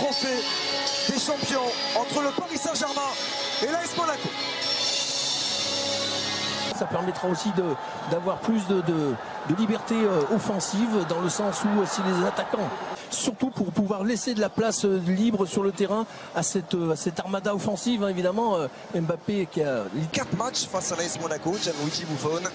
trophée des champions entre le Paris Saint-Germain et l'AS Monaco. Ça permettra aussi d'avoir plus de liberté offensive, dans le sens où si les attaquants, surtout pour pouvoir laisser de la place libre sur le terrain à cette armada offensive, hein, évidemment. Mbappé qui a 4 matchs face à l'AS Monaco, Gianluigi Buffon.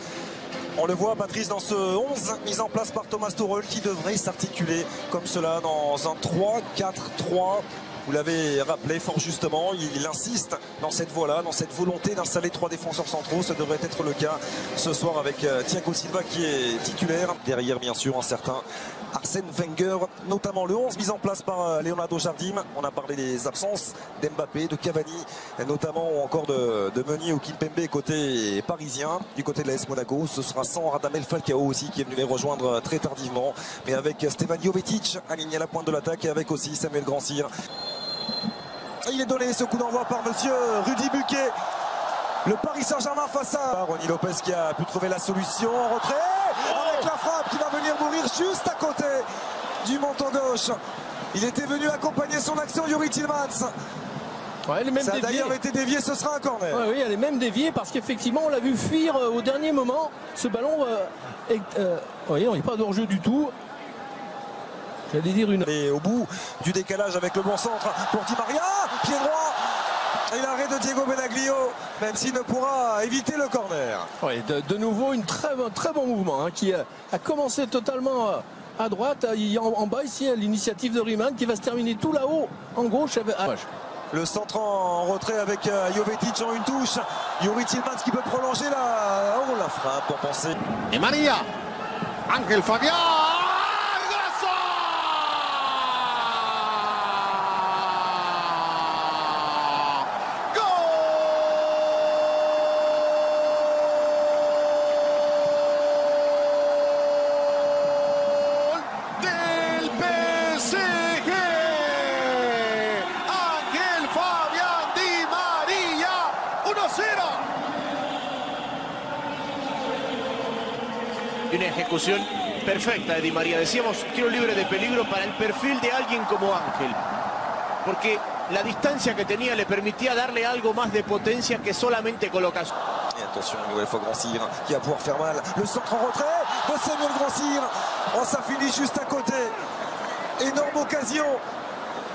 On le voit, Patrice, dans ce 11 mis en place par Thomas Tuchel, qui devrait s'articuler comme cela dans un 3-4-3. Vous l'avez rappelé fort justement, il insiste dans cette voie-là, dans cette volonté d'installer 3 défenseurs centraux. Ça devrait être le cas ce soir avec Thiago Silva qui est titulaire. Derrière, bien sûr, un certain Arsène Wenger, notamment le 11 mis en place par Leonardo Jardim. On a parlé des absences d'Mbappé, de Cavani, notamment, ou encore de Meunier ou Kimpembe côté parisien. Du côté de l'AS Monaco, ce sera sans Radamel Falcao aussi, qui est venu les rejoindre très tardivement, mais avec Stefan Jovetic aligné à la pointe de l'attaque et avec aussi Samuel Grandsir. Il est donné ce coup d'envoi par monsieur Rudy Buquet. Le Paris Saint-Germain face à Ronny Lopez qui a pu trouver la solution en retrait avec la frappe qui va venir mourir juste à côté du menton gauche. Il était venu accompagner son action, Youri Tillmans. Ouais, ça a d'ailleurs été dévié, ce sera un corner. Ouais, oui, elle est même déviée parce qu'effectivement on l'a vu fuir au dernier moment. Ce ballon, voyez, on n'est pas de hors-jeu du tout. J'allais dire une. Et au bout du décalage avec le bon centre pour Di Maria, pied droit. Et l'arrêt de Diego Benaglio, même s'il ne pourra éviter le corner. Oui, de nouveau un très bon mouvement, hein, qui a commencé totalement à droite. En bas ici, l'initiative de Riemann qui va se terminer tout là-haut en gauche. Le centre en retrait avec Jovetic en une touche. Youri Tillmans qui peut prolonger la frappe pour penser. Et Maria, Ángel Fabián. Una ejecución perfecta de Di María. Decíamos, tiro libre de peligro para el perfil de alguien como Ángel. Porque la distancia que tenía le permitía darle algo más de potencia que solamente colocación. Et attention, une nouvelle fois Grandsir qui va pouvoir faire mal. Le centre en retrait de Samuel Grandsir. Oh, ça finit juste à côté. Énorme occasion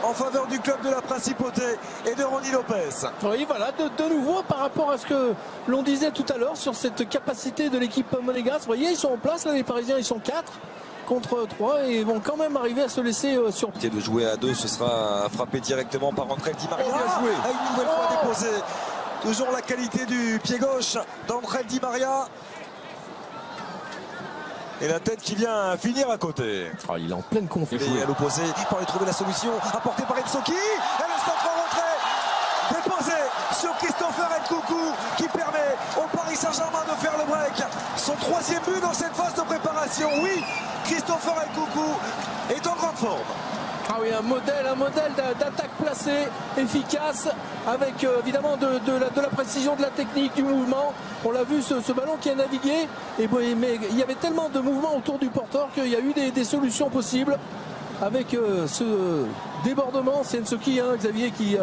en faveur du club de la Principauté et de Ronny Lopez. Oui, voilà, de nouveau par rapport à ce que l'on disait tout à l'heure sur cette capacité de l'équipe monégasque. Vous voyez, ils sont en place, là, les Parisiens, ils sont 4 contre 3 et vont quand même arriver à se laisser sur. De jouer à 2, ce sera frappé directement par Ángel Di Maria. Bien joué. Une nouvelle fois déposé. Toujours la qualité du pied gauche d'Ángel Di Maria. Et la tête qui vient finir à côté. Ah, il est en pleine confiance. Et à l'opposé, pour aller trouver la solution, apportée par Nsoki. Et le centre en retrait, déposé sur Christopher Nkunku, qui permet au Paris Saint-Germain de faire le break. Son 3e but dans cette phase de préparation. Oui, Christopher Nkunku est en grande forme. Ah oui, un modèle d'attaque placée, efficace, avec évidemment de la précision, de la technique, du mouvement. On l'a vu, ce ballon qui a navigué, mais il y avait tellement de mouvements autour du porteur qu'il y a eu des solutions possibles. Avec ce débordement, c'est Nsoki, hein, Xavier, qui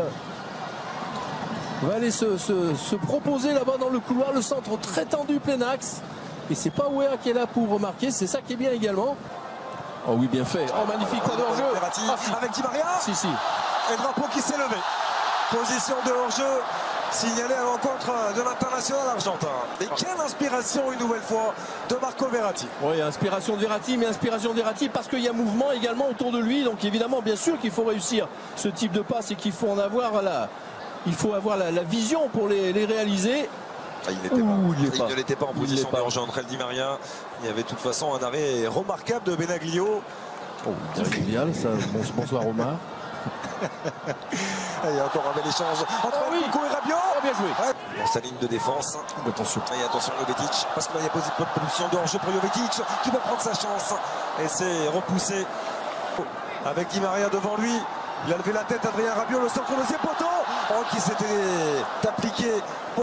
va aller se proposer là-bas dans le couloir. Le centre très tendu, plein axe. Et c'est pas Weah qui est là pour remarquer, c'est ça qui est bien également. Oh oui, bien fait. Oh, magnifique, pas de hors-jeu. Avec Di Maria. Si. Et le drapeau qui s'est levé. Position de hors-jeu signalée à l'encontre de l'international argentin. Et quelle inspiration une nouvelle fois de Marco Verratti. Oui, inspiration de Verratti, mais inspiration de Verratti parce qu'il y a mouvement également autour de lui. Donc évidemment, bien sûr qu'il faut réussir ce type de passe et qu'il faut en avoir il faut avoir la vision pour les réaliser. Ah, il ne l'était pas en position de hors-jeu. Ángel Di Maria. Il y avait de toute façon un arrêt remarquable de Benaglio. Oh, génial, ça. Bonsoir Omar. Il y a encore un bel échange entre Nkunku et Rabiot. Oh, bien joué. Ouais. Dans sa ligne de défense. Attention. Et attention Jovetic, parce qu'il y a position de hors-jeu pour Jovetic qui va prendre sa chance. Et c'est repoussé avec Di Maria devant lui. Il a levé la tête, Adrien Rabiot, le centre de ses poteaux. Oh, qui s'était appliqué.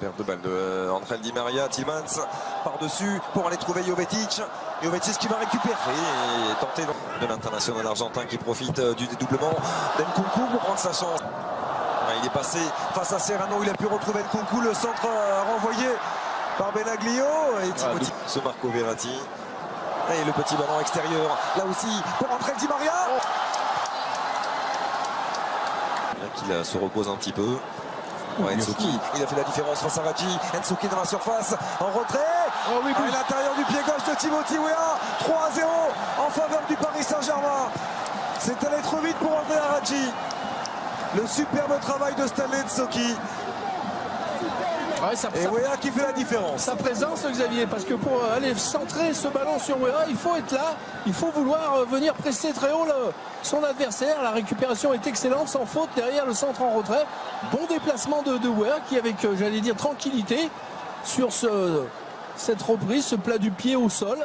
Perte de balle de Angel Di Maria, Tillmans par-dessus pour aller trouver Jovetic. Jovetic qui va récupérer et tenter de l'international argentin qui profite du dédoublement d'Nkunku pour prendre sa chance. Il est passé face à Serrano, il a pu retrouver Nkunku, le centre renvoyé par Benaglio et Timothy. Ce Marco Verratti. Et le petit ballon extérieur, là aussi pour Angel Di Maria. Qu'il se repose un petit peu. Nsuki, il a fait la différence face à Raji. Nsuki dans la surface, en retrait. Oh oui, à l'intérieur du pied gauche de Timothy Weah. 3-0 en faveur du Paris Saint-Germain. C'est allé trop vite pour Andrea Raji. Le superbe travail de Stanley Nsuki. Ouais, et Weah qui fait la différence. Sa présence, Xavier, parce que pour aller centrer ce ballon sur Weah, il faut être là, il faut vouloir venir presser très haut son adversaire. La récupération est excellente, sans faute derrière le centre en retrait. Bon déplacement de Weah qui, avec, j'allais dire, tranquillité sur cette reprise, ce plat du pied au sol.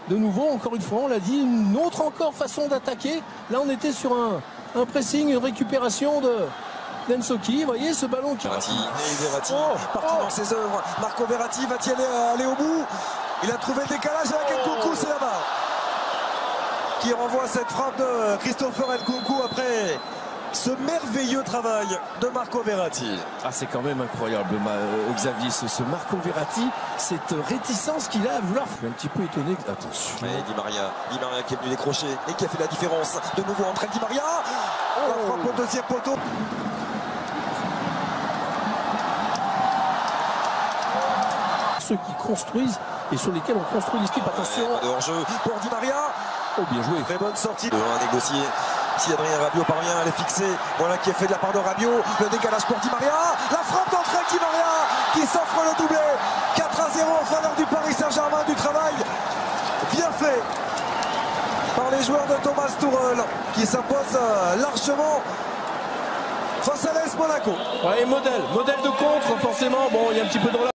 De nouveau, encore une fois, on l'a dit, une autre encore façon d'attaquer. Là, on était sur un pressing, une récupération d'Nsuki, vous voyez ce ballon qui... Verratti, parti dans ses œuvres. Marco Verratti va-t-il aller au bout? Il a trouvé le décalage avec Nkunku, c'est là-bas. Qui renvoie cette frappe de Christopher Nkunku après ce merveilleux travail de Marco Verratti. Ah, c'est quand même incroyable, Xavier, ce Marco Verratti, cette réticence qu'il a à vouloir. Je suis un petit peu étonné. Attention. Et Di Maria qui est venu décrocher et qui a fait la différence. De nouveau entre Di Maria. La frappe au deuxième poteau. Ceux qui construisent et sur lesquels on construit l'équipe. Attention. De hors-jeu pour Di Maria. Oh, bien joué. Très bonne sortie. À négocier. Si Adrien Rabiot parvient à les fixer. Voilà qui est fait de la part de Rabiot. Le décalage pour Di Maria. La frappe d'entrée de Di Maria qui s'offre le doublé. 4-0 en faveur du Paris Saint-Germain. Du travail bien fait par les joueurs de Thomas Tuchel qui s'impose largement face à l'AS Monaco. Ouais, modèle de contre, forcément. Bon, il y a un petit peu de relâche.